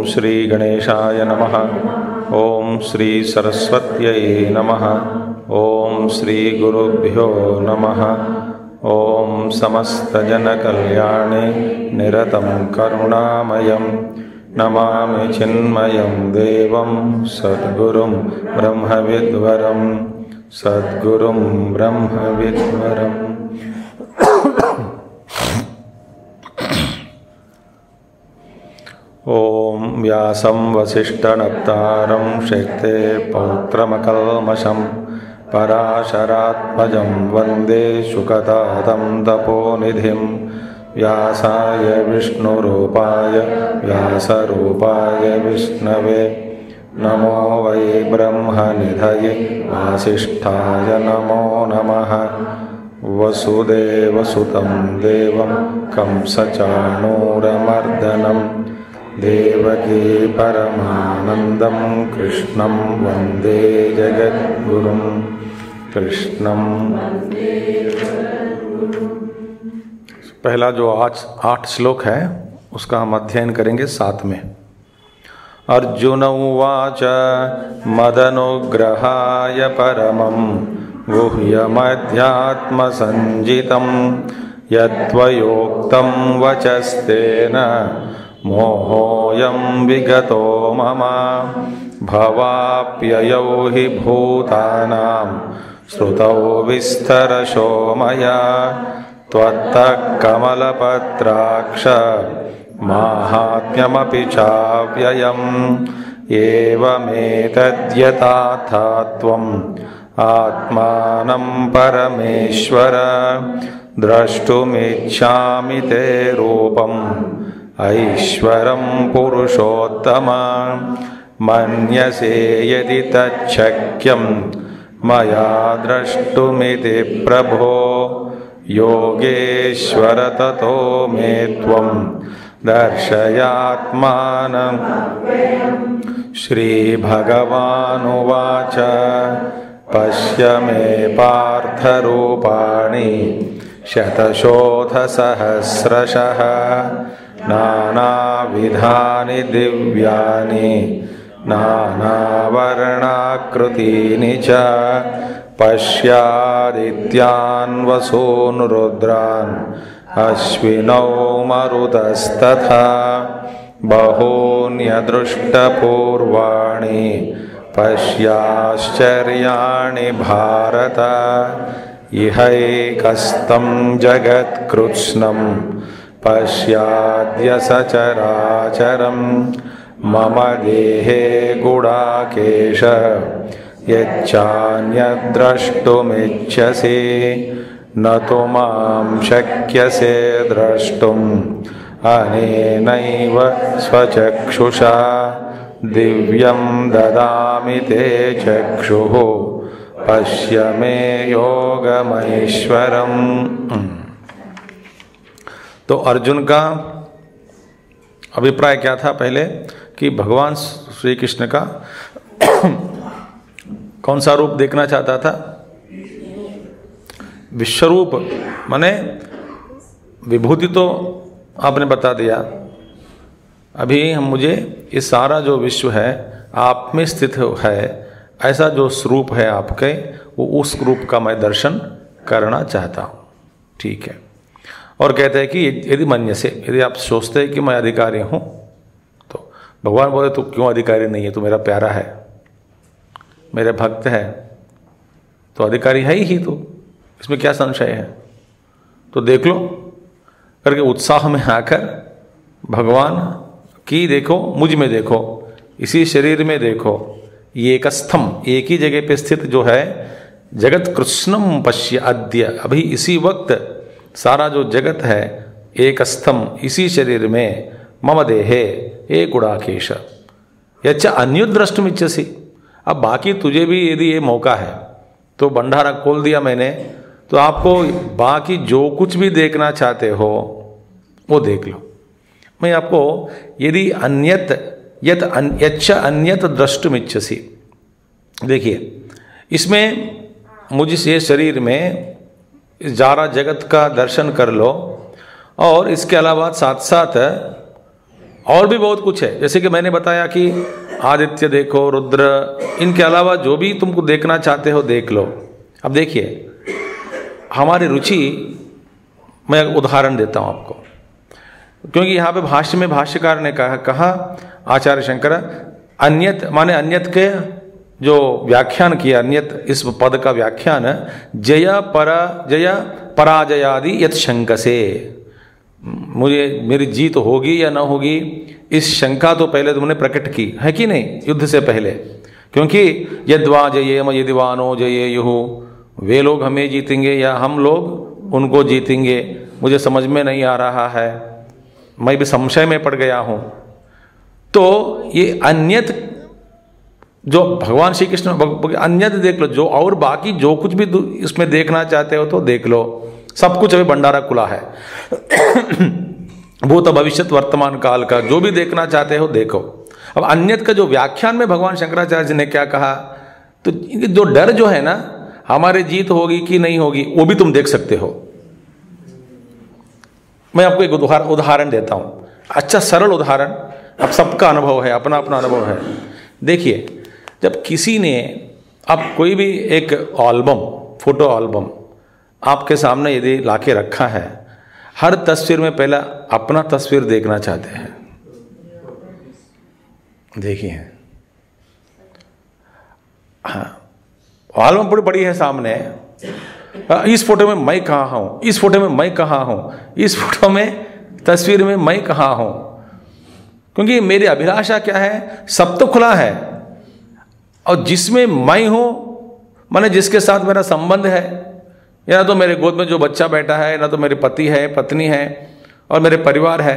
श्री गणेशाय नमः। ओम श्री सरस्वत्यै नमः। ओम श्री गुरुभ्यो नमः। ओम समस्तजनकल्याणे निरतं करुणामयं नमामि चिन्मयं देवं सद्गुरुं ब्रह्मविद्वरं सद्गुरुं ब्रह्मविद्वरम्। ओम व्यासं वसिष्ठनप्तारं शक्ते पौत्रमकल्मषं पराशरात्मजं वन्दे शुकतातं तपोनिधिं। व्यासाय विष्णुरूपाय व्यासरूपाय विष्णवे नमो वै ब्रह्मनिधये वासिष्ठाय नमो नमः। वसुदेवसुतं देवं कंसचाणूरमर्दनं देवकी परमानंदं कृष्णं वंदे जगद्गुरुं। कृष्णं पहला जो आज 8 श्लोक है उसका हम अध्ययन करेंगे 7 में। अर्जुन उवाच मदनुग्रहाय परमं गुह्यमध्यात्मसंजितं यत्त्वयोक्तं वचस्तेन मोहोऽयं विगतो मम। भवाप्ययौ हि भूतानां श्रुतौ विस्तरशो मया त्वत्तः कमलपत्राक्ष माहात्म्यमपि चाव्ययम्। एवमेतद्यथाथा त्वम् आत्मानं परमेश्वर द्रष्टुमिच्छामि ते रूपम् ऐश्वरं पुरुषोत्तम। मन्यसे यदि तच्छक्यं मया द्रष्टुमिति प्रभो योगेश्वर ततो मे त्वं दर्शयात्मानं। श्रीभगवानुवाच पश्य मे पार्थरूपाणि शतशोथसहस्रशः नानाविधानि दिव्यानि नानावर्णाकृतीनि च। पश्यादित्यान् वसून् रुद्रान् अश्विनौ मरुतस्तथा बहून्यदृष्टपूर्वाणि पश्याश्चर्याणि भारत। इहैकस्तं जगत्कृत्स्नं पश्याद्य सचराचरं मम देहे गुडाकेश यच्चान्यद्द्रष्टुमिच्छसि न तु मां शक्यसे द्रष्टुम् अनेनैव स्वचक्षुषा। दिव्यं ददामि ते चक्षुः पश्य मे योगमैश्वरम्। तो अर्जुन का अभिप्राय क्या था पहले कि भगवान श्री कृष्ण का कौन सा रूप देखना चाहता था? विश्वरूप माने विभूति तो आपने बता दिया। अभी मुझे ये सारा जो विश्व है आप में स्थित है, ऐसा जो स्वरूप है आपके, वो उस रूप का मैं दर्शन करना चाहता हूँ। ठीक है। और कहते हैं कि यदि मन्य से, यदि आप सोचते हैं कि मैं अधिकारी हूँ, तो भगवान बोले तू क्यों अधिकारी नहीं है, तू मेरा प्यारा है, मेरे भक्त है, तो अधिकारी है ही तू, इसमें क्या संशय है? तो देख लो करके उत्साह में आकर भगवान की देखो, मुझ में देखो, इसी शरीर में देखो, ये एकस्थम एक ही जगह पे स्थित जो है जगत कृष्णम पश्य अद्य, अभी इसी वक्त सारा जो जगत है एक स्तंभ इसी शरीर में मम देहे एक गुड़ाकेश, यच्च अन्युत द्रष्टुम इच्छसि। अब बाकी तुझे भी यदि ये मौका है तो भंडारा खोल दिया मैंने, तो आपको बाकी जो कुछ भी देखना चाहते हो वो देख लो। मैं आपको यदि यच्च अन्यत द्रष्टुम इच्छसि, देखिए इसमें मुझे ये शरीर में जारा जगत का दर्शन कर लो, और इसके अलावा साथ साथ और भी बहुत कुछ है। जैसे कि मैंने बताया कि आदित्य देखो, रुद्र, इनके अलावा जो भी तुमको देखना चाहते हो देख लो। अब देखिए हमारी रुचि, मैं उदाहरण देता हूँ आपको, क्योंकि यहाँ पे भाष्य में भाष्यकार ने कहा आचार्य शंकर अन्यत माने अन्यत के जो व्याख्यान किया, अन्यत इस पद का व्याख्यान जय पराजयादि यत शंकसे, मुझे मेरी जीत होगी या ना होगी इस शंका तो पहले तुमने प्रकट की है कि नहीं युद्ध से पहले, क्योंकि यद्वा जयेम यदिवानो जयेयुः, वे लोग हमें जीतेंगे या हम लोग उनको जीतेंगे, मुझे समझ में नहीं आ रहा है, मैं भी संशय में पड़ गया हूं। तो ये अन्यत जो भगवान श्री कृष्ण अन्यत देख लो, जो और बाकी जो कुछ भी इसमें देखना चाहते हो तो देख लो, सब कुछ अभी भंडारा खुला है। भूत भविष्यत वर्तमान काल का जो भी देखना चाहते हो देखो। अब अन्यत का जो व्याख्यान में भगवान शंकराचार्य जी ने क्या कहा, तो जो डर जो है ना हमारे जीत होगी कि नहीं होगी वो भी तुम देख सकते हो। मैं आपको एक उदाहरण देता हूं, अच्छा सरल उदाहरण, अब सबका अनुभव है, अपना अपना अनुभव है। देखिए जब किसी ने, अब कोई भी एक एल्बम, फोटो एल्बम आपके सामने यदि लाके रखा है, हर तस्वीर में पहला अपना तस्वीर देखना चाहते हैं। देखिए हाँ, एल्बम बड़ी बड़ी है सामने, इस फोटो में मैं कहाँ हूं, इस फोटो में मैं कहाँ हूं, इस फोटो में तस्वीर में मैं कहाँ हूं, क्योंकि मेरी अभिलाषा क्या है, सब तो खुला है, और जिसमें मैं हूं माने जिसके साथ मेरा संबंध है, या तो मेरे गोद में जो बच्चा बैठा है, ना तो मेरे पति है, पत्नी है, और मेरे परिवार है,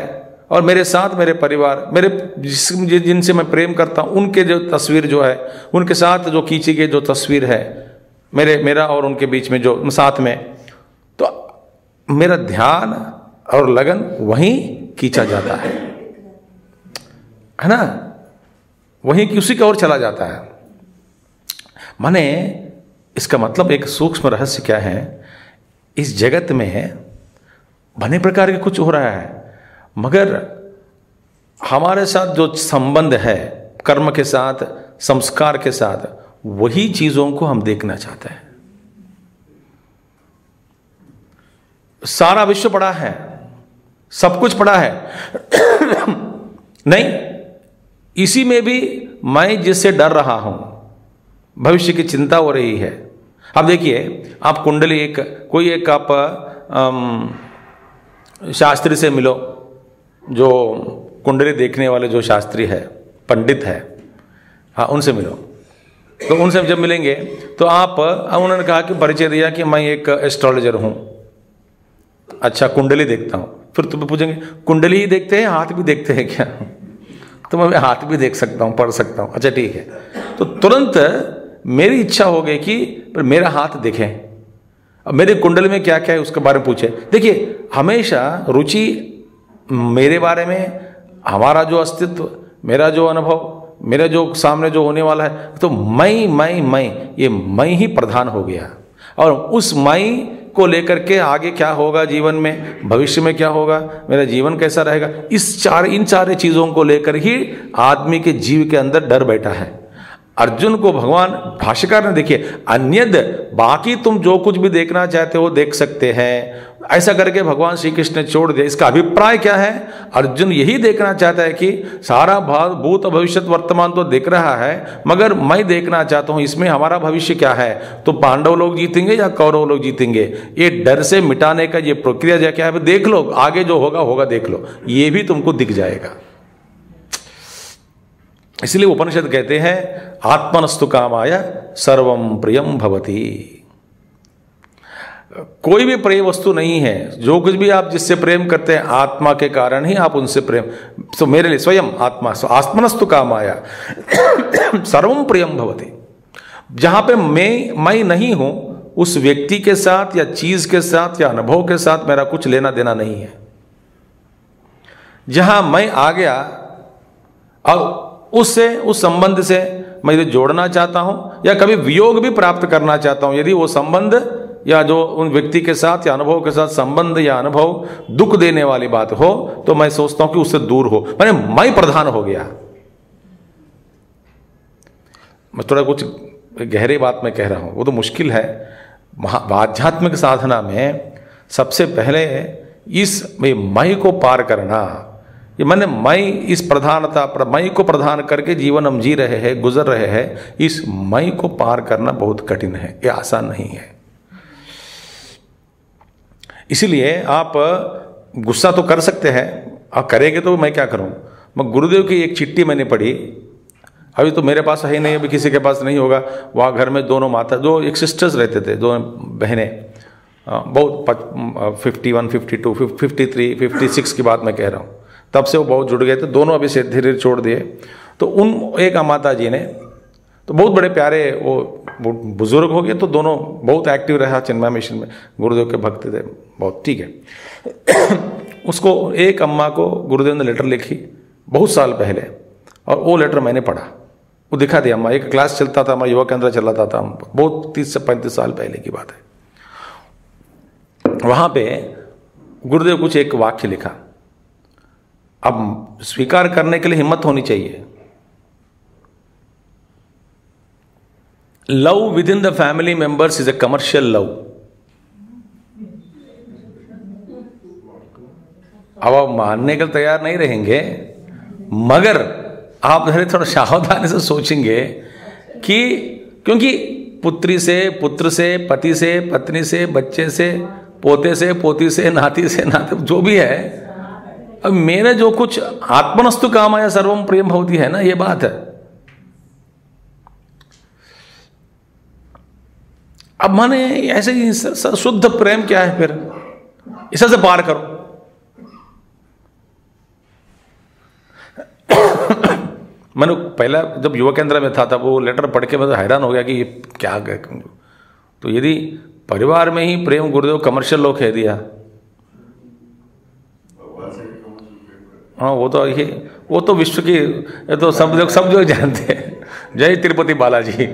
और मेरे साथ मेरे परिवार, मेरे जिनसे मैं प्रेम करता हूं उनके जो तस्वीर जो है, उनके साथ जो खींची गई जो तस्वीर है, मेरा और उनके बीच में जो साथ में, तो मेरा ध्यान और लगन वहीं खींचा जाता है ना, वहीं उसी की ओर चला जाता है। माने इसका मतलब एक सूक्ष्म रहस्य क्या है, इस जगत में भले प्रकार के कुछ हो रहा है, मगर हमारे साथ जो संबंध है कर्म के साथ, संस्कार के साथ, वही चीजों को हम देखना चाहते हैं। सारा विश्व पड़ा है, सब कुछ पड़ा है नहीं, इसी में भी मैं जिससे डर रहा हूं, भविष्य की चिंता हो रही है। अब देखिए आप कुंडली कोई एक आप शास्त्री से मिलो, जो कुंडली देखने वाले जो शास्त्री है, पंडित है, हाँ उनसे मिलो। तो उनसे जब मिलेंगे तो उन्होंने कहा कि परिचय दिया कि मैं एक एस्ट्रोलॉजर हूं, अच्छा कुंडली देखता हूं। फिर तुम्हें पूछेंगे कुंडली ही देखते हैं, हाथ भी देखते हैं क्या? तो मैं हाथ भी देख सकता हूं, पढ़ सकता हूं, अच्छा ठीक है। तो तुरंत मेरी इच्छा हो गई कि पर मेरा हाथ देखें, अब मेरे कुंडली में क्या क्या है उसके बारे में पूछे। देखिए हमेशा रुचि मेरे बारे में, हमारा जो अस्तित्व, मेरा जो अनुभव, मेरा जो सामने जो होने वाला है, तो मैं ये मैं ही प्रधान हो गया, और उस मैं को लेकर के आगे क्या होगा जीवन में, भविष्य में क्या होगा, मेरा जीवन कैसा रहेगा, इन सारे चीजों को लेकर ही आदमी के जीव के अंदर डर बैठा है। अर्जुन को भगवान भाष्यकार ने, देखिए अन्यद, बाकी तुम जो कुछ भी देखना चाहते हो देख सकते हैं, ऐसा करके भगवान श्री कृष्ण ने छोड़ दिया। इसका अभिप्राय क्या है, अर्जुन यही देखना चाहता है कि सारा भूत भविष्य वर्तमान तो देख रहा है, मगर मैं देखना चाहता हूं इसमें हमारा भविष्य क्या है, तो पांडव लोग जीतेंगे या कौरव लोग जीतेंगे, ये डर से मिटाने का ये प्रक्रिया क्या है, देख लो, आगे जो होगा देख लो, ये भी तुमको दिख जाएगा। इसलिए उपनिषद कहते हैं आत्मनस्तु कामाय सर्वं प्रियं भवति। कोई भी प्रिय वस्तु नहीं है। जो कुछ भी आप जिससे प्रेम करते हैं आत्मा के कारण ही आप उनसे प्रेम, तो मेरे लिए स्वयं आत्मा आत्मनस्तु कामाया सर्वम प्रियम भवति। जहां पे मैं नहीं हूं, उस व्यक्ति के साथ या चीज के साथ या अनुभव के साथ मेरा कुछ लेना देना नहीं है। जहां मैं आ गया और उससे, उस संबंध से मैं यदि जोड़ना चाहता हूं या कभी वियोग भी प्राप्त करना चाहता हूं, यदि वो संबंध या जो उन व्यक्ति के साथ या अनुभव के साथ संबंध या अनुभव दुख देने वाली बात हो, तो मैं सोचता हूं कि उससे दूर हो, मैंने मैं प्रधान हो गया। मैं थोड़ा कुछ गहरी बात में कह रहा हूं, वो तो मुश्किल है। आध्यात्मिक साधना में सबसे पहले इस मैं को पार करना, ये मैंने मैं इस प्रधानता मैं को प्रधान करके जीवन हम जी रहे हैं, गुजर रहे हैं। इस मैं को पार करना बहुत कठिन है, ये आसान नहीं है। इसीलिए आप गुस्सा तो कर सकते हैं, आप करेंगे तो मैं क्या करूं। मैं गुरुदेव की एक चिट्ठी मैंने पढ़ी, अभी तो मेरे पास है नहीं, अभी किसी के पास नहीं होगा। वहाँ घर में दोनों माता, जो एक सिस्टर्स रहते थे, दोनों बहनें, बहुत 51, 52, 53, 56 की बात मैं कह रहा हूँ, तब से वो बहुत जुड़ गए थे। दोनों अभी से धीरे धीरे छोड़ दिए। तो उन एक माता जी ने तो बहुत बड़े प्यारे, वो बुजुर्ग हो गए, तो दोनों बहुत एक्टिव रहा चिन्मय मिशन में, गुरुदेव के भक्त थे बहुत, ठीक है। उसको एक अम्मा को गुरुदेव ने लेटर लिखी बहुत साल पहले, और वो लेटर मैंने पढ़ा, वो दिखा दिया। अम्मा, एक क्लास चलता था, हमारा युवा केंद्र चलाता था, बहुत 30 से 35 साल पहले की बात है। वहां पे गुरुदेव कुछ एक वाक्य लिखा, अब स्वीकार करने के लिए हिम्मत होनी चाहिए। Love with in the family members is a commercial love. अब आप मानने के लिए तैयार नहीं रहेंगे, मगर आप थोड़ा सावधानी से सोचेंगे कि क्योंकि पुत्री से, पुत्र से, पति से, पत्नी से, बच्चे से, पोते से, पोती से, नाती से, नाते, जो भी है, अब मेरे जो कुछ आत्मनस्तु कामाया सर्वम प्रियम भवति है ना, ये बात है। अब माने ऐसे ही शुद्ध प्रेम क्या है फिर, इसे से पार करो। मैंने पहला जब युवा केंद्र में था तब वो लेटर पढ़ के मैं तो हैरान हो गया कि ये क्या। तो यदि परिवार में ही प्रेम गुरुदेव कमर्शियल लोग कह दिया, हाँ वो तो विश्व की, ये तो सब लोग जानते हैं। जय तिरुपति बालाजी,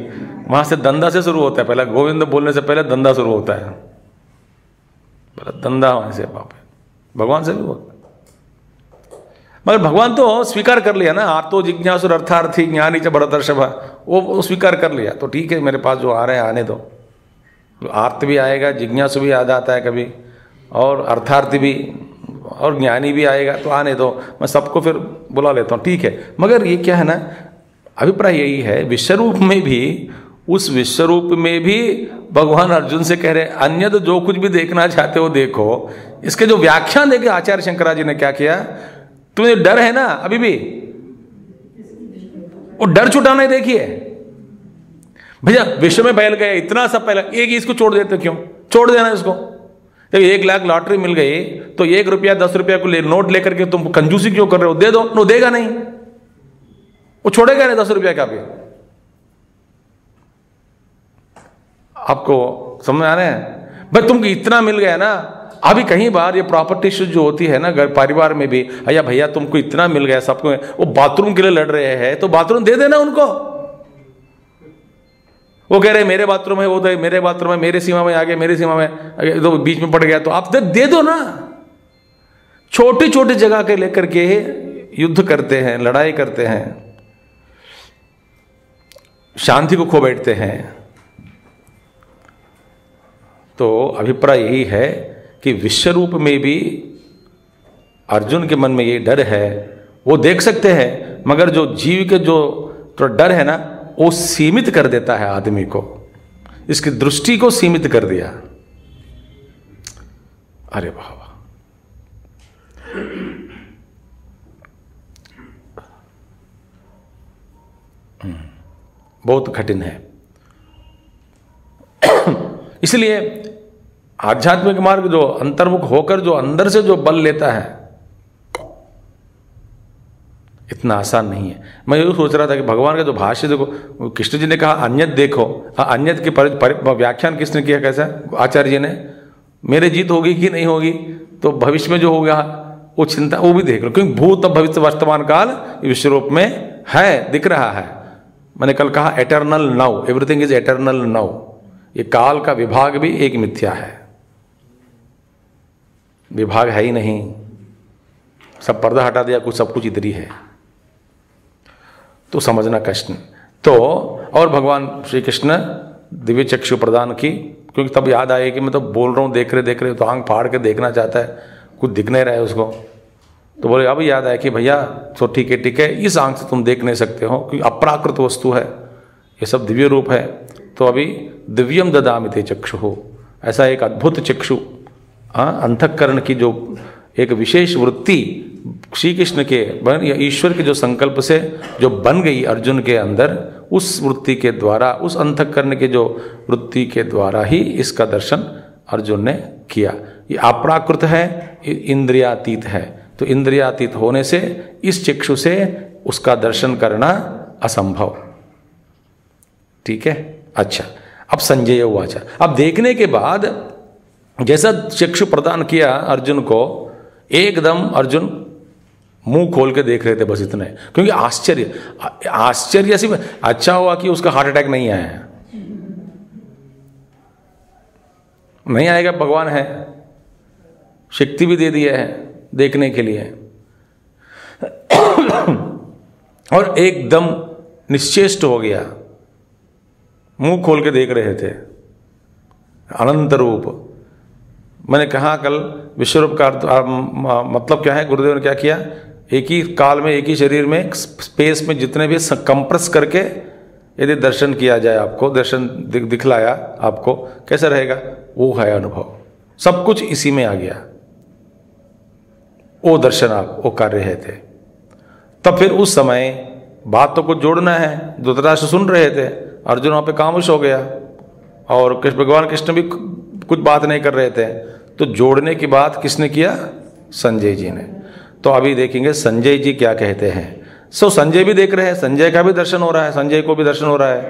वहां से धंधा से शुरू होता है, पहला गोविंद बोलने से पहले धंधा शुरू होता है, पहले धंधा वहां से बाप है, भगवान से भी होता है। मगर भगवान तो स्वीकार कर लिया ना, आर्तो जिज्ञासुर अर्थार्थी ज्ञानी च भरतर्षभ, वो स्वीकार कर लिया। तो ठीक है, मेरे पास जो आ रहे हैं आने दो। तो आर्त भी आएगा, जिज्ञासु भी आ जाता है कभी, और अर्थार्थी भी और ज्ञानी भी आएगा, तो आने दो, मैं सबको फिर बुला लेता हूँ, ठीक है। मगर ये क्या है ना, अभिप्राय यही है, विश्वरूप में भी, उस विश्वरूप में भी भगवान अर्जुन से कह रहे अन्य जो कुछ भी देखना चाहते हो देखो। इसके जो व्याख्यान देखे आचार्य शंकराचार्य जी ने क्या किया, तुम्हें डर है ना अभी भी, वो डर छुटाना ही देखिए भैया। विश्व में फैल गए इतना सब, पहले एक ही इसको छोड़ देते, क्यों छोड़ देना इसको। जब 1 लाख लॉटरी मिल गई तो 1 रुपया 10 रुपया को नोट लेकर के तुम कंजूसी क्यों कर रहे हो, दे दो। नो, देगा नहीं, वो छोड़ेगा नहीं 10 रुपया का भी। आपको समझ आ रहे हैं भाई, तुमको इतना मिल गया ना। अभी कहीं बार ये प्रॉपर्टी इश्यूज जो होती है ना घर परिवार में भी, अया भैया तुमको इतना मिल गया, सबको वो बाथरूम के लिए लड़ रहे हैं, तो बाथरूम दे देना उनको। वो कह रहे मेरे बाथरूम है, वो तो मेरे बाथरूम है, मेरे सीमा में आ गया, मेरी सीमा में तो बीच में पड़ गया, तो आप दे दो ना। छोटी छोटी जगह के लेकर के युद्ध करते हैं, लड़ाई करते हैं, शांति को खो बैठते हैं। तो अभिप्राय यही है कि विश्वरूप में भी अर्जुन के मन में ये डर है, वो देख सकते हैं, मगर जो जीव के जो तो डर है ना, वो सीमित कर देता है आदमी को, इसकी दृष्टि को सीमित कर दिया। अरे वाह, बहुत कठिन है। इसलिए आध्यात्मिक मार्ग जो अंतर्मुख होकर जो अंदर से जो बल लेता है, इतना आसान नहीं है। मैं ये सोच रहा था कि भगवान का जो भाष्य देखो, कृष्ण जी ने कहा अन्यत देखो, अन्यत की व्याख्यान किसने किया, कैसा आचार्य जी ने, मेरे जीत होगी कि नहीं होगी, तो भविष्य में जो होगा वो चिंता, वो भी देख लो, क्योंकि भूत भविष्य वर्तमान काल विश्व रूप में है, दिख रहा है। मैंने कल कहा eternal now, everything is eternal now. ये काल का विभाग भी एक मिथ्या है, विभाग है ही नहीं, सब पर्दा हटा दिया, कुछ सब कुछ इधर ही है, तो समझना कष्ट। तो और भगवान श्री कृष्ण दिव्य चक्षु प्रदान की, क्योंकि तब याद आए कि मैं तो बोल रहा हूँ, देख रहे तो आंख फाड़ के देखना चाहता है, कुछ दिख नहीं रहा है उसको, तो बोले अब याद आया कि भैया तो ठीक है, इस आंख से तुम देख नहीं सकते हो क्योंकि अपराकृत वस्तु है, ये सब दिव्य रूप है। तो अभी दिव्यम ददामि ते चक्षु हो, ऐसा एक अद्भुत चक्षु, अंतःकरण की जो एक विशेष वृत्ति श्री कृष्ण के ईश्वर के जो संकल्प से जो बन गई अर्जुन के अंदर, उस वृत्ति के द्वारा, उस अंतःकरण के जो वृत्ति के द्वारा ही इसका दर्शन अर्जुन ने किया। ये अपराकृत है, इंद्रियातीत है, तो इंद्रियातीत होने से इस चक्षु से उसका दर्शन करना असंभव। ठीक है, अच्छा। अब संजय उवाच, अब देखने के बाद जैसा चक्षु प्रदान किया अर्जुन को, एकदम अर्जुन मुंह खोल के देख रहे थे, बस इतने, क्योंकि आश्चर्य से अच्छा हुआ कि उसका हार्ट अटैक नहीं आया। नहीं आएगा, भगवान है, शक्ति भी दे दिया है देखने के लिए। और एकदम निश्चेष्ट हो गया, मुंह खोल के देख रहे थे अनंत रूप। मैंने कहा कल विश्वरूप का मतलब क्या है, गुरुदेव ने क्या किया, एक ही काल में एक ही शरीर में स्पेस में जितने भी कंप्रेस करके यदि दर्शन किया जाए, आपको दर्शन दिखलाया आपको, कैसा रहेगा, वो है अनुभव, सब कुछ इसी में आ गया, वो दर्शन आप वो कर रहे थे। तब फिर उस समय बात तो कुछ जोड़ना है, धृतराष्ट्र सुन रहे थे, अर्जुन वहां पे खामोश हो गया, और भगवान कृष्ण भी कुछ बात नहीं कर रहे थे, तो जोड़ने की बात किसने किया, संजय जी ने। तो अभी देखेंगे संजय जी क्या कहते हैं। संजय भी देख रहे हैं, संजय का भी दर्शन हो रहा है, संजय को भी दर्शन हो रहा है।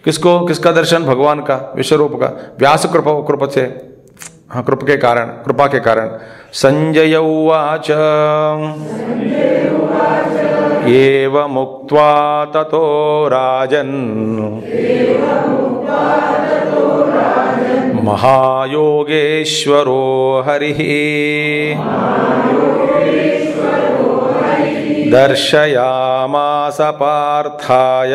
किसको, किसका दर्शन, भगवान का, विश्वरूप का, व्यास कृपा से, हाँ कृपा के कारण। संजय उवाच एवमुक्त्वा ततो राजन् महायोगेश्वरो हरिः दर्शयामास पार्थाय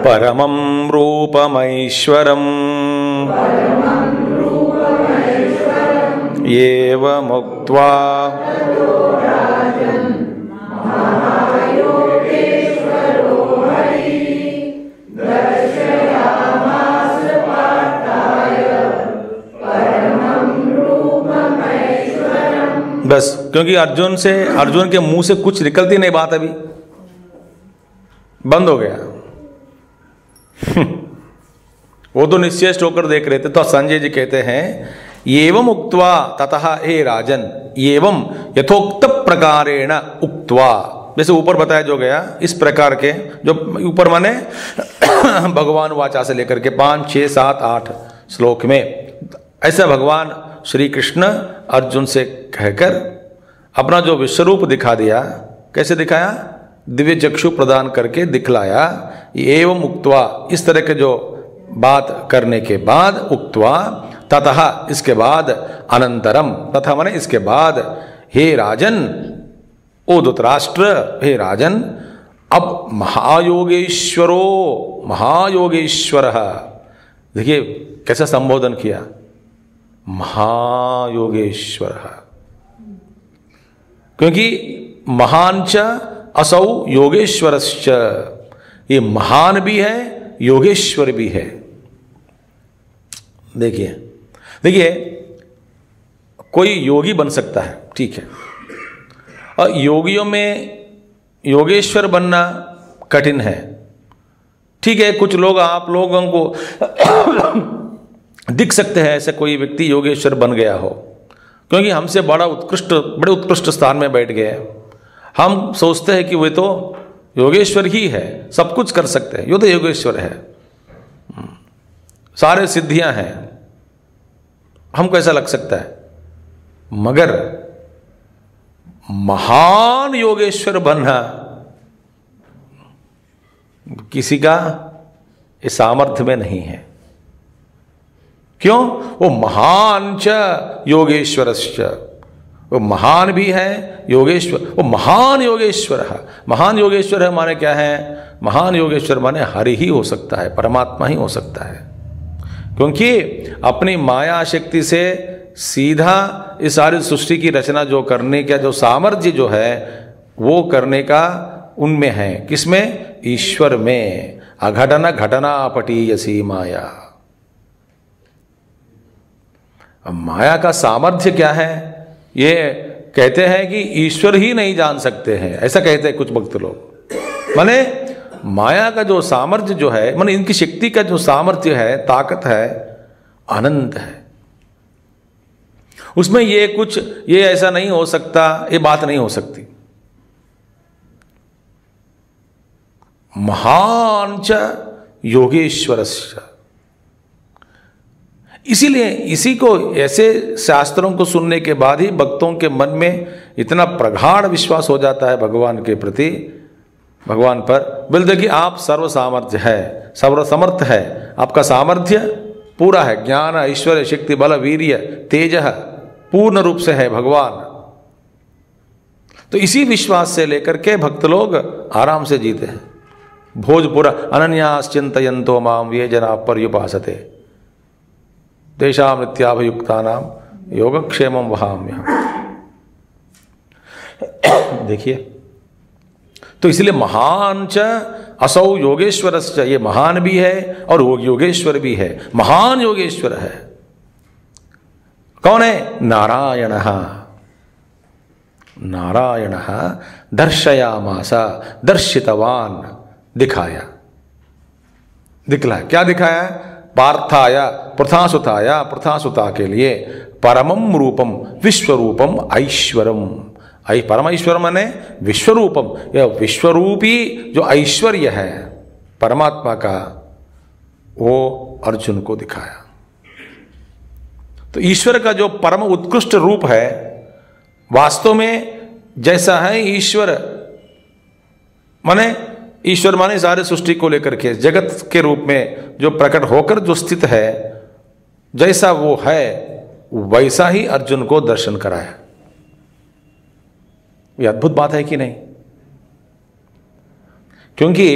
परमं रूपमैश्वरम् एवमुक्त्वा बस, क्योंकि अर्जुन के मुंह से कुछ निकलती नहीं बात, अभी बंद हो गया। वो तो निश्चेष्ट होकर देख रहे थे। तो संजय जी कहते हैं एवं उक्त्वा ततः हे राजन, एवं यथोक्त प्रकारेण उक्त्वा, जैसे ऊपर बताया जो गया, इस प्रकार के, जो ऊपर माने भगवान वाचा से लेकर के 5, 6, 7, 8 श्लोक में, ऐसा भगवान श्री कृष्ण अर्जुन से कहकर अपना जो विश्वरूप दिखा दिया। कैसे दिखाया, दिव्य चक्षु प्रदान करके दिखलाया। एवं उक्त्वा, इस तरह के जो बात करने के बाद, उक्त्वा ततः, इसके बाद, अनंतरम, तथा माने इसके बाद, हे राजन, ओ धृतराष्ट्र, हे राजन, अब महायोगेश्वर, देखिए कैसा संबोधन किया, महायोगेश्वर, क्योंकि महान च असौ योगेश्वरश्च, ये महान भी है, योगेश्वर भी है। देखिए कोई योगी बन सकता है, ठीक है, और योगियों में योगेश्वर बनना कठिन है, ठीक है, कुछ लोग आप लोगों को दिख सकते हैं ऐसे कोई व्यक्ति योगेश्वर बन गया हो, क्योंकि हमसे बड़े उत्कृष्ट स्थान में बैठ गए। हम सोचते हैं कि वे तो योगेश्वर ही है, सब कुछ कर सकते हैं, यो तो योगेश्वर है, सारे सिद्धियां हैं, हमको ऐसा लग सकता है। मगर महान योगेश्वर बनना किसी का इस सामर्थ्य में नहीं है। क्यों? वो महान च योगेश्वरश्च, वो महान भी है योगेश्वर, वो महान योगेश्वर है। महान योगेश्वर है माने क्या है? महान योगेश्वर माने हरि ही हो सकता है, परमात्मा ही हो सकता है, क्योंकि अपनी माया शक्ति से सीधा इस सारी सृष्टि की रचना जो करने का जो सामर्थ्य जो है वो करने का उनमें है। किसमें? ईश्वर में। अघटन घटना पटीयसी माया। अब माया का सामर्थ्य क्या है? ये कहते हैं कि ईश्वर ही नहीं जान सकते हैं, ऐसा कहते हैं कुछ भक्त लोग। माने माया का जो सामर्थ्य जो है, माने इनकी शक्ति का जो सामर्थ्य है, ताकत है, अनंत है। उसमें ये ऐसा नहीं हो सकता, ये बात नहीं हो सकती। महान च योगेश्वरस्य। इसीलिए इसी को ऐसे शास्त्रों को सुनने के बाद ही भक्तों के मन में इतना प्रगाढ़ विश्वास हो जाता है भगवान के प्रति, भगवान पर। बोलते कि आप सर्व सामर्थ्य है, सर्वसमर्थ है, आपका सामर्थ्य पूरा है, ज्ञान ऐश्वर्य शक्ति बल वीर्य तेज पूर्ण रूप से है भगवान। तो इसी विश्वास से लेकर के भक्त लोग आराम से जीते हैं। भोजपुरा अनन्याश्चिंतयन्तो माम ये जना पर्युपासते तेषां नित्याभयुक्तानां योगक्षेमं वहाम्यहम्। देखिए, तो इसलिए महान च असौ योगेश्वरश्च, ये महान भी है और योगेश्वर भी है। महान योगेश्वर है कौन है? नारायण। नारायण दर्शयामास, दर्शितवान, दिखाया, दिखलाया। क्या दिखाया? पार्थाया प्रथासुताया, प्रथासुता के लिए परमम रूपम विश्वरूपम ऐश्वरम। परमेश्वर माने विश्वरूपम, यह विश्वरूपी जो ऐश्वर्य है परमात्मा का, वो अर्जुन को दिखाया। तो ईश्वर का जो परम उत्कृष्ट रूप है, वास्तव में जैसा है ईश्वर माने, ईश्वर माने सारे सृष्टि को लेकर के जगत के रूप में जो प्रकट होकर जो स्थित है, जैसा वो है वैसा ही अर्जुन को दर्शन कराया। ये अद्भुत बात है कि नहीं? क्योंकि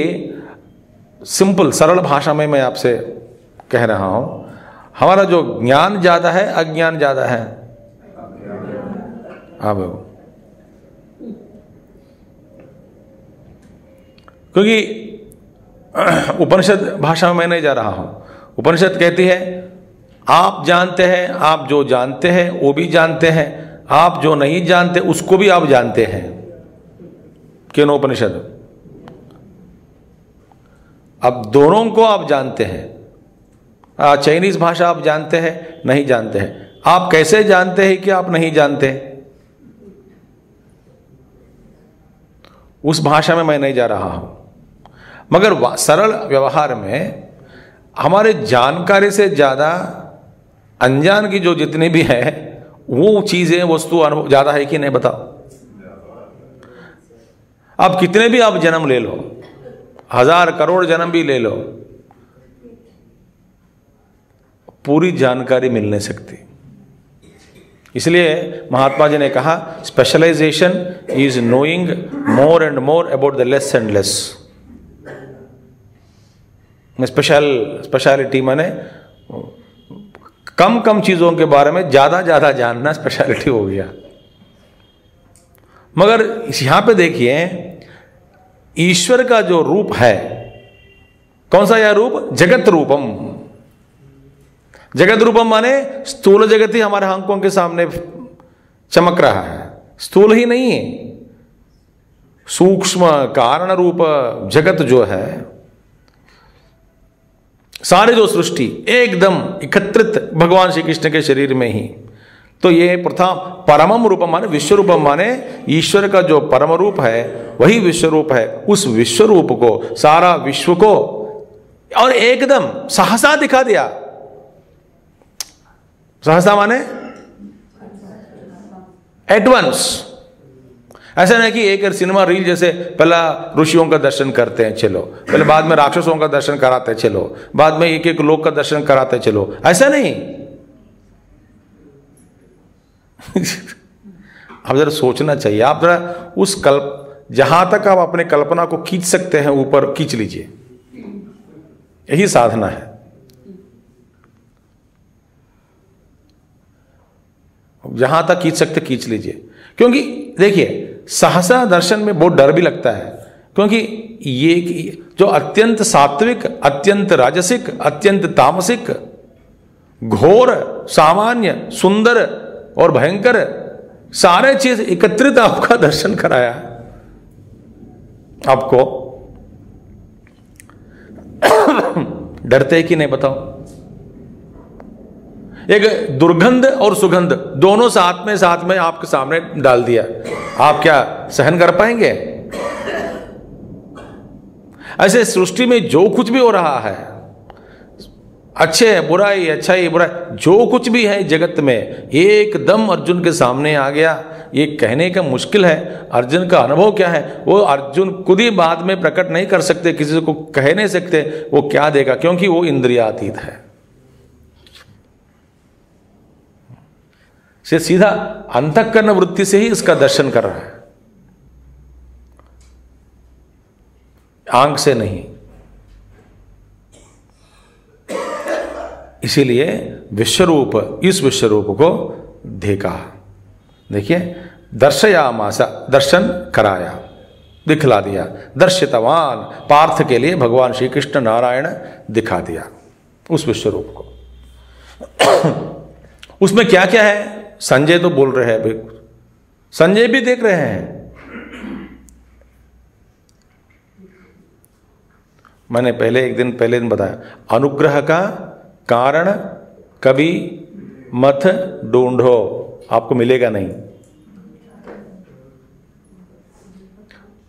सिंपल सरल भाषा में मैं आपसे कह रहा हूं, हमारा जो ज्ञान ज्यादा है अज्ञान ज्यादा है? अब क्योंकि उपनिषद भाषा में मैं नहीं जा रहा हूं। उपनिषद कहती है आप जानते हैं, आप जो जानते हैं वो भी जानते हैं, आप जो नहीं जानते उसको भी आप जानते हैं। क्यों? उपनिषद अब दोनों को आप जानते हैं। चाइनीज भाषा आप जानते हैं, नहीं जानते हैं। आप कैसे जानते हैं कि आप नहीं जानते? उस भाषा में मैं नहीं जा रहा हूं, मगर सरल व्यवहार में हमारे जानकारी से ज्यादा अनजान की जो जितनी भी है वो चीजें वस्तु अनुभव ज्यादा है कि नहीं? बताओ। आप कितने भी आप जन्म ले लो, 1000 करोड़ जन्म भी ले लो, पूरी जानकारी मिल नहीं सकती। इसलिए महात्मा जी ने कहा specialisation is knowing more and more about the less and less. Speciality माने कम कम चीजों के बारे में ज्यादा ज्यादा जानना स्पेशलिटी हो गया। मगर यहां पे देखिए ईश्वर का जो रूप है, कौन सा यह रूप? जगत रूपम। जगत रूपम माने स्थूल जगत ही हमारे आंखों के सामने चमक रहा है, स्थूल ही नहीं है, सूक्ष्म कारण रूप जगत जो है सारे जो सृष्टि एकदम एकत्रित भगवान श्री कृष्ण के शरीर में ही। तो ये प्रथम परमम रूपम माने विश्व रूपम माने ईश्वर का जो परम रूप है वही विश्व रूप है। उस विश्व रूप को, सारा विश्व को और एकदम सहसा दिखा दिया। सहसा माने एट वंस। ऐसा नहीं कि एक सिनेमा रील जैसे पहला ऋषियों का दर्शन करते हैं चलो, पहले बाद में राक्षसों का दर्शन कराते हैं चलो, बाद में एक एक लोक का दर्शन कराते हैं चलो, ऐसा नहीं। आप जरा सोचना चाहिए। आप जरा उस जहां तक आप अपने कल्पना को खींच सकते हैं ऊपर खींच लीजिए, यही साधना है। जहां तक खींच सकते खींच लीजिए। क्योंकि देखिए सहसा दर्शन में बहुत डर भी लगता है, क्योंकि ये जो अत्यंत सात्विक, अत्यंत राजसिक, अत्यंत तामसिक, घोर, सामान्य, सुंदर और भयंकर सारे चीज एकत्रित आपका दर्शन कराया आपको। डरते कि नहीं बताओ? एक दुर्गंध और सुगंध दोनों साथ में आपके सामने डाल दिया, आप क्या सहन कर पाएंगे? ऐसे सृष्टि में जो कुछ भी हो रहा है, अच्छे बुराई, अच्छाई बुराई, जो कुछ भी है जगत में एकदम अर्जुन के सामने आ गया। ये कहने का मुश्किल है अर्जुन का अनुभव क्या है, वो अर्जुन खुद ही बाद में प्रकट नहीं कर सकते, किसी को कह नहीं सकते वो क्या देगा, क्योंकि वो इंद्रियातीत है। से सीधा अंतःकरण वृत्ति से ही इसका दर्शन कर रहा है, आंख से नहीं। इसीलिए विश्वरूप, इस विश्वरूप को देखा। देखिए दर्शयामासा, दर्शन कराया, दिखला दिया। दर्शितवान, पार्थ के लिए भगवान श्री कृष्ण नारायण दिखा दिया उस विश्वरूप को। उसमें क्या क्या है संजय तो बोल रहे हैं भाई, संजय भी देख रहे हैं। मैंने एक दिन बताया, अनुग्रह का कारण कभी मत ढूंढो, आपको मिलेगा नहीं।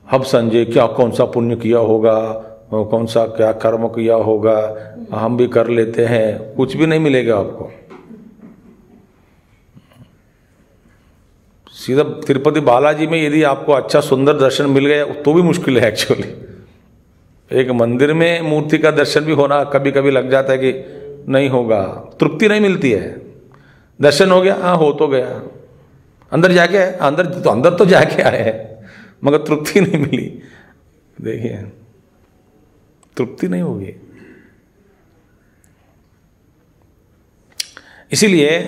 अब संजय क्या कौन सा पुण्य किया होगा, कौन सा क्या कर्म किया होगा, हम भी कर लेते हैं, कुछ भी नहीं मिलेगा आपको। सीधा तिरुपति बालाजी में यदि आपको अच्छा सुंदर दर्शन मिल गया तो भी मुश्किल है एक्चुअली। एक मंदिर में मूर्ति का दर्शन भी होना कभी कभी लग जाता है कि नहीं होगा, तृप्ति नहीं मिलती है। दर्शन हो गया, हाँ हो तो गया, अंदर जाके अंदर तो जाके आए हैं, मगर तृप्ति नहीं मिली। देखिए तृप्ति नहीं होगी। इसीलिए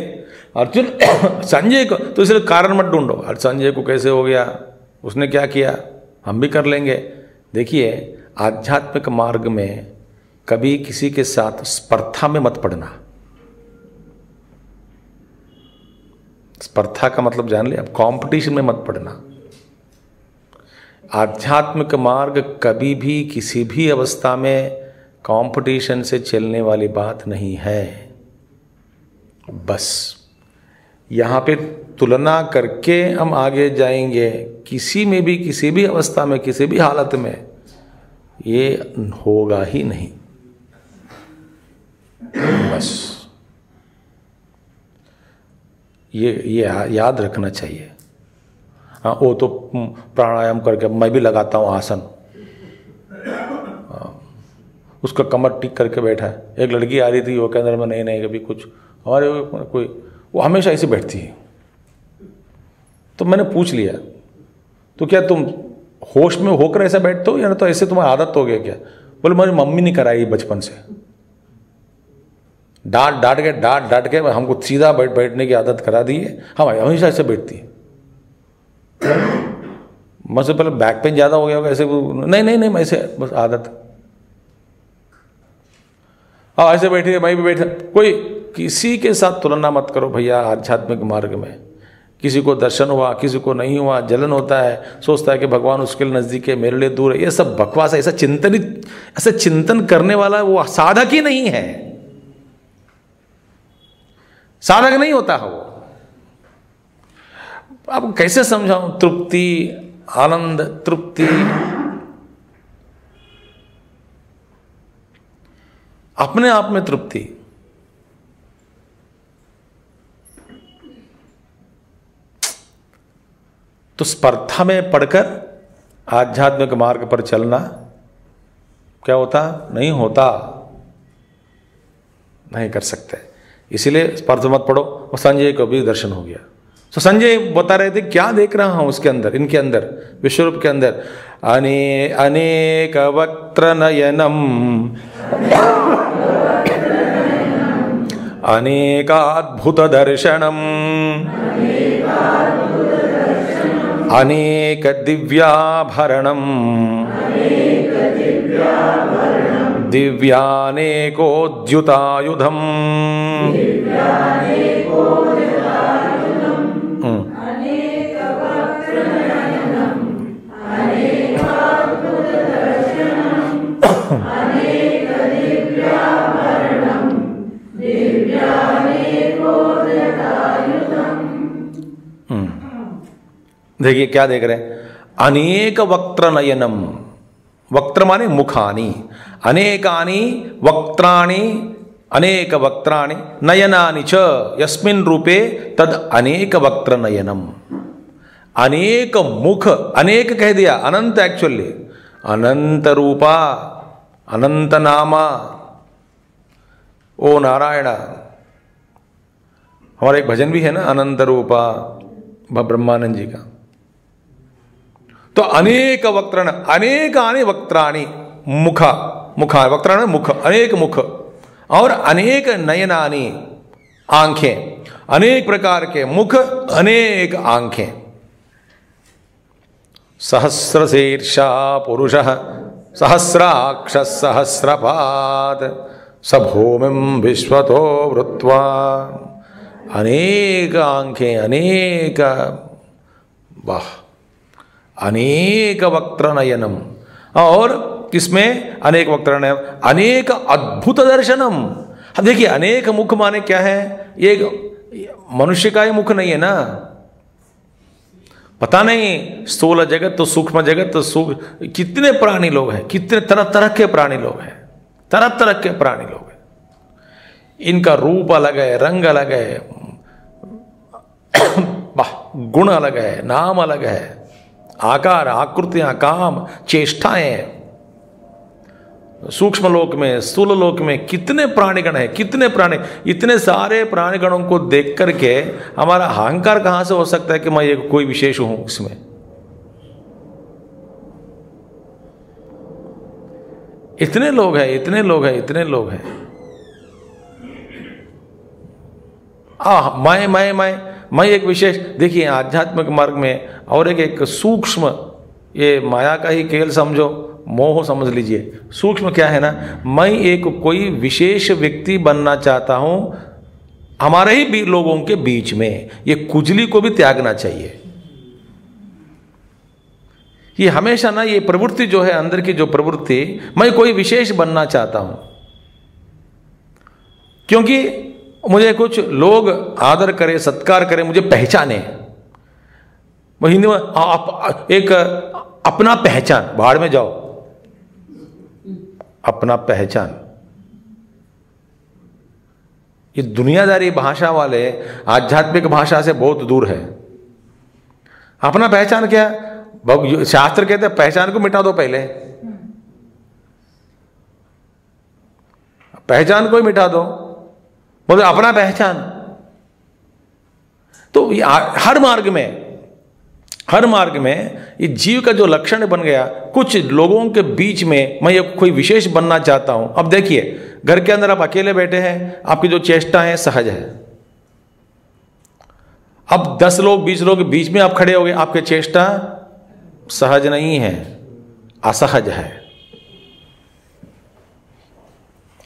अर्जुन संजय को तो इसलिए कारण मत ढूंढो, संजय को कैसे हो गया, उसने क्या किया, हम भी कर लेंगे। देखिए आध्यात्मिक मार्ग में कभी किसी के साथ स्पर्धा में मत पड़ना। स्पर्धा का मतलब जान लिया, कंपटीशन में मत पड़ना। आध्यात्मिक मार्ग कभी भी किसी भी अवस्था में कंपटीशन से चलने वाली बात नहीं है। बस यहां पे तुलना करके हम आगे जाएंगे, किसी में भी किसी भी अवस्था में किसी भी हालत में ये होगा ही नहीं। बस ये याद रखना चाहिए। हाँ वो तो प्राणायाम करके मैं भी लगाता हूँ आसन, उसका कमर टिक करके बैठा है। एक लड़की आ रही थी, वो कहने में नहीं कभी कुछ हमारे कोई, वो हमेशा ऐसे बैठती है। तो मैंने पूछ लिया, तो क्या तुम होश में होकर ऐसा बैठते हो या तो ऐसे तुम्हारी आदत हो गया क्या? बोले मेरी मम्मी ने कराई बचपन से, डांट के हमको सीधा बैठने की आदत करा दी है, हम हमेशा ऐसे बैठती है। मुझसे पहले बैक पेन ज्यादा हो गया होगा, ऐसे नहीं ऐसे बस आदत। हाँ ऐसे बैठी है, मैं भी बैठा। कोई किसी के साथ तुलना मत करो भैया आध्यात्मिक मार्ग में। किसी को दर्शन हुआ, किसी को नहीं हुआ, जलन होता है, सोचता है कि भगवान उसके लिए नज़दीक है, मेरे लिए दूर है। ये सब बकवास है। ऐसा चिंतन करने वाला वो साधक ही नहीं है, साधक नहीं होता है वो। अब कैसे समझाऊं? तृप्ति, आनंद, तृप्ति, अपने आप में तृप्ति। तो स्पर्धा में पढ़कर आध्यात्मिक मार्ग पर चलना क्या होता? नहीं होता, नहीं कर सकते। इसीलिए स्पर्धा मत पढ़ो। और संजय को भी दर्शन हो गया। तो संजय बता रहे थे क्या देख रहा हूं उसके अंदर, इनके अंदर, विश्वरूप के अंदर। अनेक वक्त्र नयनम अनेकाद्भुत दर्शनम अनेक दिव्याभरणम दिव्यानेकोद्युतायुधम। देखिए क्या देख रहे हैं? अनेक वक्त्र नयनम, वक्त्र माने मुखानी, अनेकानि वक्त्राणि, अनेक वक्त्राणि, नयनानि च यस्मिन् रूपे तद अनेक वक्त्र नयनम। अनेक मुख, अनेक कह दिया, अनंत एक्चुअली, अनंत रूपा, अनंत नामा। ओ नारायण, हमारा एक भजन भी है ना, अनंत रूपा, ब्रह्मानंद जी का। तो अनेक वक्त्राणि, अनेकानि वक्त्राणि, मुखा, मुखा, वक्त्राणि मुख, अनेक मुख, और अनेक नयनानि, आंखें, अनेक प्रकार के मुख, अनेक आंखें। सहस्रशीर्षा पुरुषः सहस्राक्ष सहस्रपाद स भूमिं विश्वतो वृत्वा। अनेक आंखें, अनेक, वाह, अनेक वक्त्र नयनम, और किसमें? अनेक वक्त्र नयनम, अनेक अद्भुत दर्शनम। अब देखिए, अनेक मुख माने क्या है? ये मनुष्य का ही मुख नहीं है ना, पता नहीं स्थूल जगत तो सूक्ष्म जगत तो कितने प्राणी लोग हैं, कितने तरह तरह के प्राणी लोग हैं, तरह तरह के प्राणी लोग हैं। इनका रूप अलग है, रंग अलग है, गुण अलग है, नाम अलग है, आकार, आकृतियां, काम, चेष्टाएं। सूक्ष्म लोक में, स्थूल लोक में कितने प्राणीगण हैं, कितने प्राणी। इतने सारे प्राणीगणों को देख करके हमारा अहंकार कहां से हो सकता है कि मैं ये कोई विशेष हूं इसमें? इतने लोग हैं, इतने लोग हैं, इतने लोग हैं। मैं एक विशेष, देखिए आध्यात्मिक मार्ग में और एक सूक्ष्म, ये माया का ही खेल समझो, मोह समझ लीजिए। सूक्ष्म क्या है ना, मैं एक कोई विशेष व्यक्ति बनना चाहता हूं हमारे ही लोगों के बीच में। ये कुजली को भी त्यागना चाहिए। ये हमेशा ना, ये प्रवृत्ति जो है अंदर की, जो प्रवृत्ति, मैं कोई विशेष बनना चाहता हूं क्योंकि मुझे कुछ लोग आदर करें, सत्कार करें, मुझे पहचाने। हिंदी में एक अपना पहचान, बाहर में जाओ, अपना पहचान। ये दुनियादारी भाषा वाले आध्यात्मिक भाषा से बहुत दूर है। अपना पहचान क्या? शास्त्र कहते हैं पहचान को मिटा दो पहले, पहचान को ही मिटा दो, बोले अपना पहचान। तो हर मार्ग में ये जीव का जो लक्षण बन गया, कुछ लोगों के बीच में मैं ये कोई विशेष बनना चाहता हूं। अब देखिए, घर के अंदर आप अकेले बैठे हैं, आपकी जो चेष्टा है सहज है। अब 10 लोग 20 लोग के बीच में आप खड़े हो गए, आपकी चेष्टा सहज नहीं है, असहज है।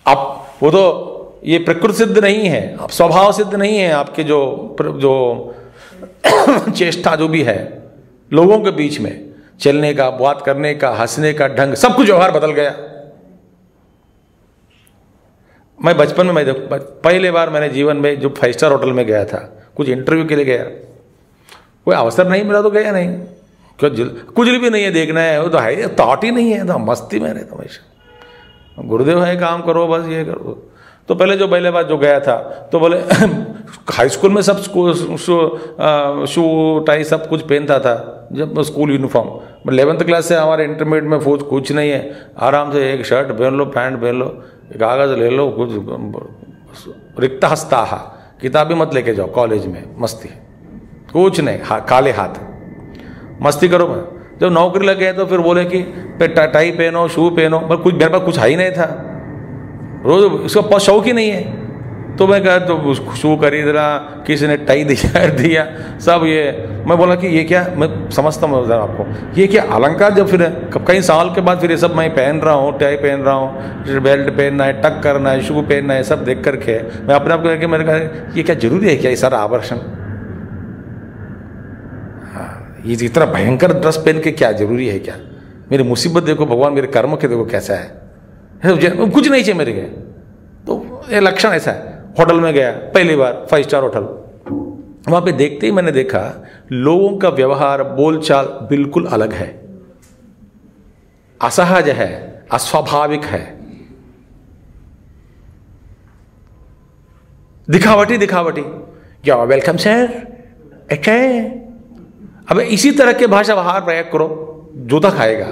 अब वो तो ये प्रकृति सिद्ध नहीं है, आप स्वभाव सिद्ध नहीं है। आपके जो चेष्टा जो भी है लोगों के बीच में, चलने का, बात करने का, हंसने का ढंग, सब कुछ व्यवहार बदल गया। मैं बचपन में पहले बार मैंने जीवन में जो 5 स्टार होटल में गया था, कुछ इंटरव्यू के लिए गया, कोई अवसर नहीं मिला तो गया नहीं, क्यों कुछ भी नहीं है देखना है, वो तो है थॉट ही नहीं है, तो मस्ती में रहता हमेशा, गुरुदेव है काम करो बस ये करो। तो पहले बार जो गया था तो बोले हाई स्कूल में सब शू टाई सब कुछ पहनता था, जब स्कूल यूनिफॉर्म। 11th क्लास से हमारे इंटरमीडिएट में कुछ नहीं है, आराम से एक शर्ट पहन लो, पैंट पहन लो, कागज़ ले लो, कुछ रिक्त हस्ता, किताबें मत लेके जाओ कॉलेज में, मस्ती कुछ नहीं, काले हाथ मस्ती करो। जब नौकरी लग गए तो फिर बोले कि टाई पहनो, शू पहनो, पर कुछ मेरे पास कुछ है ही नहीं था, रोज उसका शौक ही नहीं है। तो मैं कहा तो शू खरीद रहा, किसी ने टाई दिया सब, ये मैं बोला कि ये क्या, मैं समझता हूँ आपको, ये क्या अलंकार, जब फिर कई साल के बाद फिर ये सब मैं पहन रहा हूँ, टाई पहन रहा हूँ, बेल्ट पहनना है, टक करना है, शू पहनना है, सब देख करके मैं अपने आप को करके मैंने कहा ये क्या जरूरी है क्या, ये सारा आभूषण, ये इतना भयंकर ड्रेस पहन के क्या जरूरी है क्या, मेरी मुसीबत देखो भगवान, मेरे कर्म के देखो कैसा है, कुछ नहीं चाहिए मेरे के। तो ये लक्षण ऐसा है। होटल में गया पहली बार, 5 स्टार होटल, वहां पे देखते ही मैंने देखा लोगों का व्यवहार, बोलचाल बिल्कुल अलग है, असहज है, अस्वाभाविक है, दिखावटी, क्या वेलकम सर, अच्छा है। अब इसी तरह के भाषा व्यवहार प्रयोग करो, जूता खाएगा।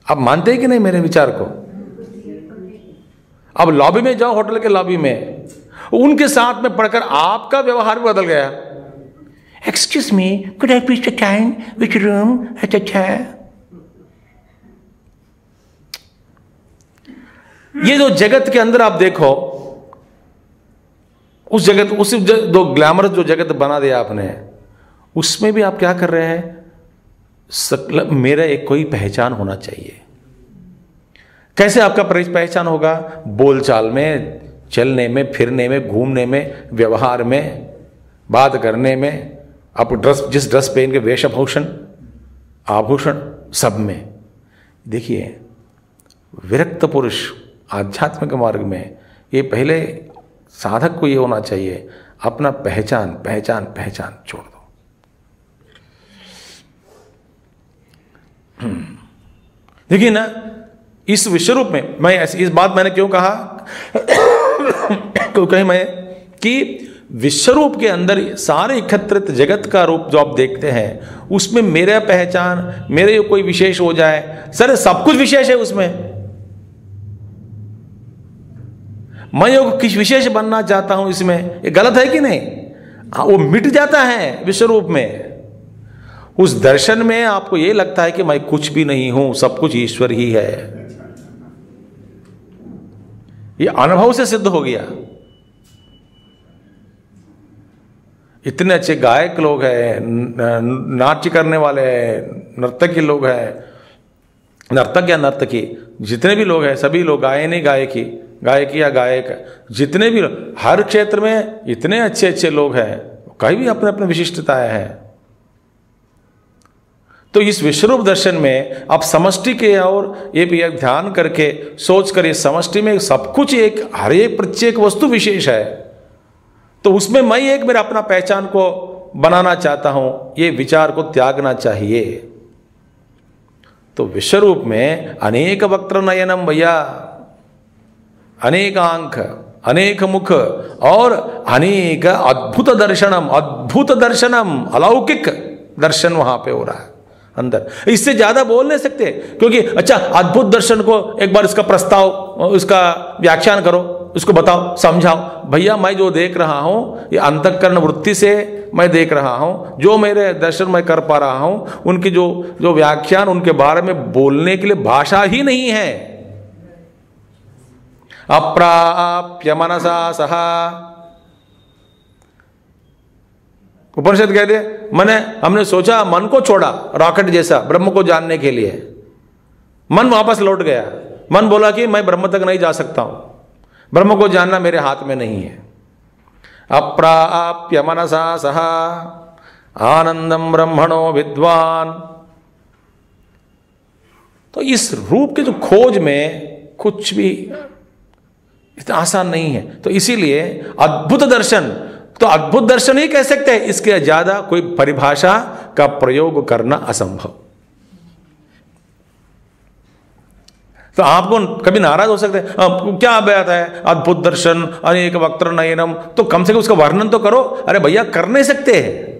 आप मानते हैं कि नहीं मेरे विचार को? अब लॉबी में जाओ, होटल के लॉबी में, उनके साथ में पढ़कर आपका व्यवहार भी बदल गया। Excuse me, could I please time which room? अच्छा, ये जो जगत के अंदर आप देखो, उस जगत, उस जो ग्लैमरस जो जगत बना दिया आपने, उसमें भी आप क्या कर रहे हैं, मेरा एक कोई पहचान होना चाहिए। कैसे आपका पहचान होगा? बोलचाल में, चलने में, फिरने में, घूमने में, व्यवहार में, बात करने में, आप ड्रेस, जिस ड्रेस पहन के, वेशभूषण, आभूषण, सब में। देखिए, विरक्त पुरुष आध्यात्मिक मार्ग में, ये पहले साधक को ये होना चाहिए, अपना पहचान छोड़ दो। देखिए ना, इस विश्वरूप में, मैं इस बात मैंने क्यों कहा क्योंकि मैं कि विश्वरूप के अंदर सारे एकत्रित जगत का रूप जो आप देखते हैं, उसमें मेरा पहचान, मेरे कोई विशेष हो जाए, सर सब कुछ विशेष है उसमें, मैं किस विशेष बनना चाहता हूं इसमें, ये गलत है कि नहीं? वो मिट जाता है विश्वरूप में। उस दर्शन में आपको ये लगता है कि मैं कुछ भी नहीं हूं, सब कुछ ईश्वर ही है। ये अनुभव से सिद्ध हो गया। इतने अच्छे गायक लोग हैं, नाट्य करने वाले हैं, नर्तकी लोग हैं, नर्तक या नर्तकी, जितने भी लोग हैं, सभी लोग गायनी गायकी, गायकी या गायक, जितने भी हर क्षेत्र में इतने अच्छे अच्छे लोग हैं, कहीं भी अपने अपने विशिष्टताएं हैं। तो इस विश्वरूप दर्शन में आप समष्टि के और ये भी ध्यान करके सोच कर, इस समष्टि में सब कुछ एक, हर एक प्रत्येक वस्तु विशेष है, तो उसमें मैं एक मेरा अपना पहचान को बनाना चाहता हूं, ये विचार को त्यागना चाहिए। तो विश्वरूप में अनेक वक्त्र नयनम भैया, अनेक आंख, अनेक मुख और अनेक अद्भुत दर्शनम, अलौकिक दर्शन वहां पे हो रहा है अंदर। इससे ज्यादा बोल नहीं सकते, क्योंकि अच्छा अद्भुत दर्शन को एक बार इसका प्रस्ताव, इसका व्याख्यान करो, उसको बताओ, समझाओ। भैया मैं जो देख रहा हूं, ये अंतःकरण वृत्ति से मैं देख रहा हूं, जो मेरे दर्शन मैं कर पा रहा हूं, उनकी जो व्याख्यान, उनके बारे में बोलने के लिए भाषा ही नहीं है। अप्राप्य मनसा सहा, उपनिषद कहते हमने सोचा, मन को छोड़ा, रॉकेट जैसा ब्रह्म को जानने के लिए। मन वापस लौट गया, मन बोला कि मैं ब्रह्म तक नहीं जा सकता हूं, ब्रह्म को जानना मेरे हाथ में नहीं है। अप्राप्य मनसा सह आनंदम ब्रह्मणो विद्वान। तो इस रूप के जो खोज में कुछ भी इतना आसान नहीं है। तो इसीलिए अद्भुत दर्शन, तो अद्भुत दर्शन ही कह सकते हैं, इसके ज्यादा कोई परिभाषा का प्रयोग करना असंभव। तो आपको कभी नाराज हो सकते हैं, क्या बात है अद्भुत दर्शन अनेक वक्त्र नयनम, तो कम से कम उसका वर्णन तो करो। अरे भैया कर नहीं सकते हैं,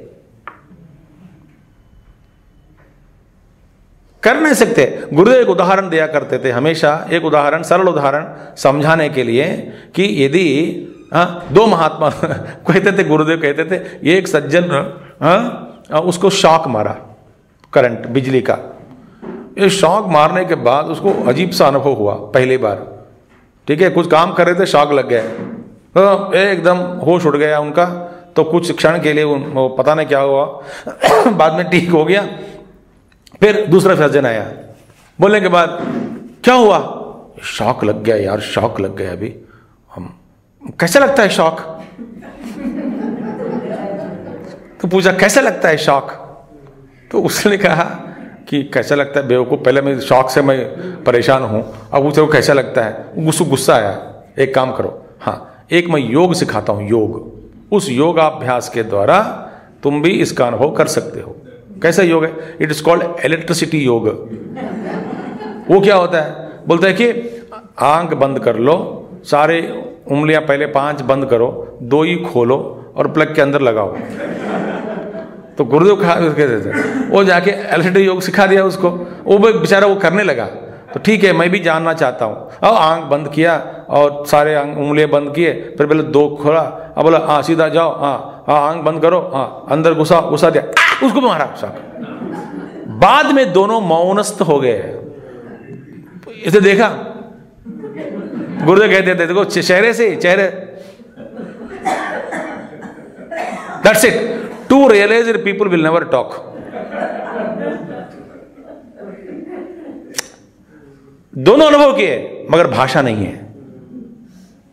कर नहीं सकते। गुरुदेव एक उदाहरण दिया करते थे हमेशा, एक उदाहरण, सरल उदाहरण समझाने के लिए कि यदि दो महात्मा कहते थे, गुरुदेव कहते थे, एक सज्जन उसको शॉक मारा, करंट, बिजली का। ये शॉक मारने के बाद उसको अजीब सा अनुभव हुआ पहली बार। ठीक है, कुछ काम कर रहे थे, शॉक लग गया, एकदम होश उड़ गया उनका। तो कुछ क्षण के लिए वो पता नहीं क्या हुआ बाद में ठीक हो गया। फिर दूसरा सज्जन आया, बोलने के बाद क्या हुआ? शॉक लग गया यार, शॉक लग गया। अभी हम कैसे लगता है शॉक? तो पूछा कैसे लगता है शॉक? तो उसने कहा कि कैसा लगता है बेवकूफ, पहले मैं शॉक से मैं परेशान हूं, अब उसे कैसा लगता है? गुस्सा आया। एक काम करो, हाँ एक मैं योग सिखाता हूं, योग, उस योगाभ्यास के द्वारा तुम भी इसका अनुभव कर सकते हो। कैसा योग है? इट इज कॉल्ड इलेक्ट्रिसिटी योग। वो क्या होता है? बोलता है कि आंख बंद कर लो, सारे उंगलियां पहले 5 बंद करो, 2 ही खोलो और प्लग के अंदर लगाओ। तो गुरुदेव कहते थे, वो जाके इलेक्ट्रिसिटी योग सिखा दिया उसको, वो बेचारा वो करने लगा। तो ठीक है, मैं भी जानना चाहता हूँ। अब आंख बंद किया और सारे उंगलियां बंद किए, फिर पहले 2 खोला, अब बोला हाँ सीधा जाओ, हाँ आंख बंद करो, हाँ अंदर घुसा दिया, उसको मारा शॉक। बाद में दोनों मौनस्थ हो गए। इसे देखा, गुरुदेव कहते थे देखो चेहरे से चेहरे, that's it, to realise people will never talk. दोनों अनुभव किए मगर भाषा नहीं है।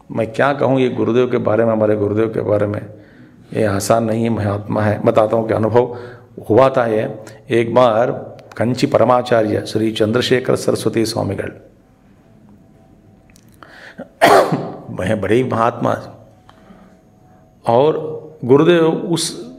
मैं क्या कहूं ये गुरुदेव के बारे में, हमारे गुरुदेव के बारे में, ये आसान नहीं है, महात्मा है। बताता हूं कि अनुभव हुआ था ये। एक बार कंची परमाचार्य श्री चंद्रशेखर सरस्वती स्वामीगढ़ वह बड़े ही महात्मा, और गुरुदेव उस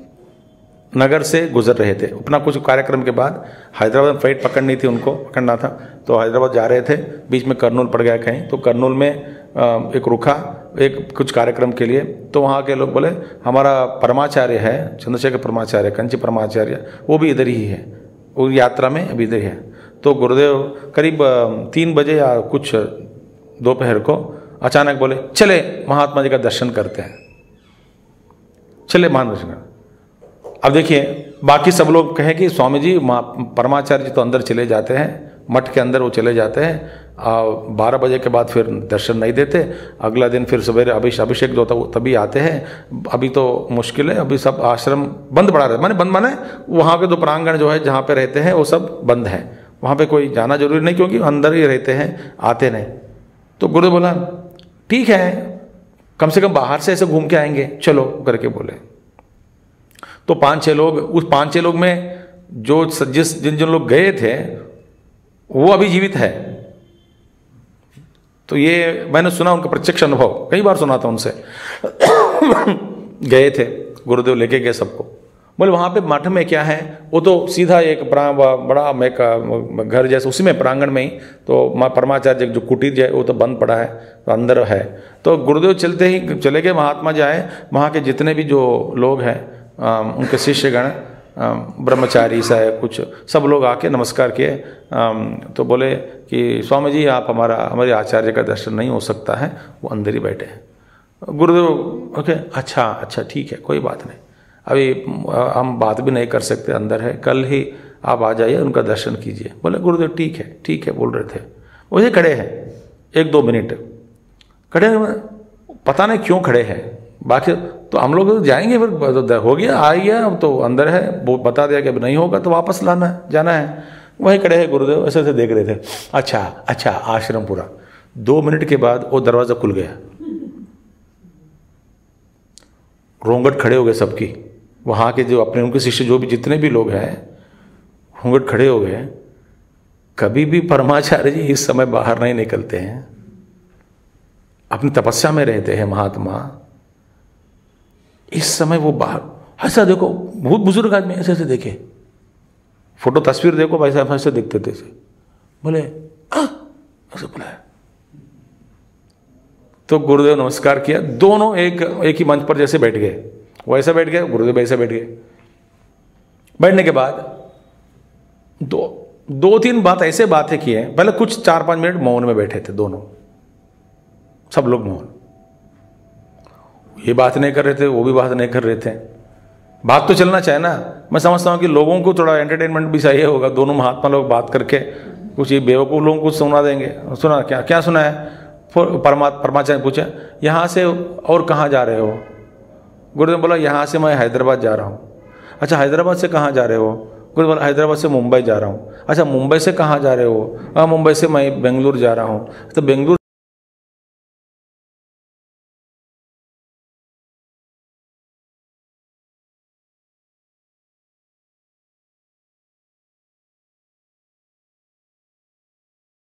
नगर से गुजर रहे थे। अपना कुछ कार्यक्रम के बाद हैदराबाद में फ्लाइट पकड़नी थी, उनको पकड़ना था, तो हैदराबाद जा रहे थे, बीच में कर्नूल पड़ गया कहीं, तो कर्नूल में एक रुका एक कुछ कार्यक्रम के लिए। तो वहाँ के लोग बोले हमारा परमाचार्य है, चंद्रशेखर परमाचार्य, कंची परमाचार्य, वो भी इधर ही है, वो यात्रा में अभी इधर ही है। तो गुरुदेव करीब 3 बजे या कुछ दोपहर को अचानक बोले चले महात्मा जी का दर्शन करते हैं, चले महात्मा दर्शन करते। अब देखिए बाकी सब लोग कहें कि स्वामी जी परमाचार्य जी तो अंदर चले जाते हैं, मठ के अंदर वो चले जाते हैं, 12 बजे के बाद फिर दर्शन नहीं देते। अगला दिन फिर सवेरे अभिषेक जो होता है तभी आते हैं। अभी तो मुश्किल है, अभी सब आश्रम बंद पड़ा रहता है, बंद माने वहाँ के जो प्रांगण जो है जहाँ पे रहते हैं वो सब बंद है, वहाँ पे कोई जाना जरूरी नहीं क्योंकि अंदर ही रहते हैं, आते नहीं। तो गुरु बोला ठीक है, कम से कम बाहर से ऐसे घूम के आएंगे, चलो करके बोले। तो 5-6 लोग, उस 5-6 लोग में जो जिन लोग गए थे वो अभी जीवित है। तो ये मैंने सुना, उनका प्रत्यक्ष अनुभव कई बार सुना था उनसे। गए थे, गुरुदेव लेके गए सबको, बोले वहां पे मठ में क्या है, वो तो सीधा एक बड़ा घर जैसे उसी में प्रांगण में ही, तो परमाचार्य जो कुटीर है वो तो बंद पड़ा है, तो अंदर है। तो गुरुदेव चलते ही चले गए, महात्मा जाए, वहाँ के जितने भी जो लोग हैं उनके शिष्यगण, ब्रह्मचारी सा है कुछ, सब लोग आके नमस्कार किए। तो बोले कि स्वामी जी आप हमारे आचार्य का दर्शन नहीं हो सकता है, वो अंदर ही बैठे हैं। गुरुदेव ओके अच्छा ठीक है, कोई बात नहीं, अभी हम बात भी नहीं कर सकते, अंदर है, कल ही आप आ जाइए, उनका दर्शन कीजिए। बोले गुरुदेव ठीक है बोल रहे थे। वैसे खड़े हैं 1-2 मिनट खड़े, पता नहीं क्यों खड़े हैं, बाकी तो हम लोग जाएंगे, फिर हो गया, आ गया, अब तो अंदर है, वो बता दिया कि अब नहीं होगा तो वापस जाना है। वहीं खड़े हैं गुरुदेव, ऐसे देख रहे थे। अच्छा आश्रम पूरा। 2 मिनट के बाद वो दरवाजा खुल गया, रोंगट खड़े हो गए सबकी, वहाँ के जो अपने उनके शिष्य जो भी जितने भी लोग हैं रोंगट खड़े हो गए। कभी भी परमाचार्य जी इस समय बाहर नहीं निकलते हैं, अपनी तपस्या में रहते हैं महात्मा। इस समय वो बाहर, ऐसा देखो बहुत बुजुर्ग आदमी ऐसे ऐसे देखे, फोटो तस्वीर देखो भाई साहब ऐसे दिखते थे, बोले ऐसे बुलाया तो गुरुदेव नमस्कार किया, दोनों एक ही मंच पर जैसे बैठ गए, वो ऐसा बैठ गए, गुरुदेव ऐसे बैठ गए। बैठने के बाद दो तीन बात ऐसे बातें की हैं, पहले कुछ 4-5 मिनट मौन में बैठे थे दोनों, सब लोग मौन, ये बात नहीं कर रहे थे, वो भी बात नहीं कर रहे थे। बात तो चलना चाहिए ना, मैं समझता हूँ कि लोगों को थोड़ा एंटरटेनमेंट भी चाहिए होगा। दोनों महात्मा लोग बात करके कुछ ये बेवकूफ़ लोगों को सुना देंगे। सुना क्या क्या सुना है? परमाचार्य पूछा यहाँ से और कहाँ जा रहे हो? गुरुदेव बोला यहाँ से मैं हैदराबाद जा रहा हूँ। अच्छा हैदराबाद से कहाँ जा रहे हो? गुरुदेव बोला हैदराबाद से मुंबई जा रहा हूँ। अच्छा मुंबई से कहाँ जा रहे हो? मुंबई से मैं बेंगलुरु जा रहा हूँ। तो बेंगलुरु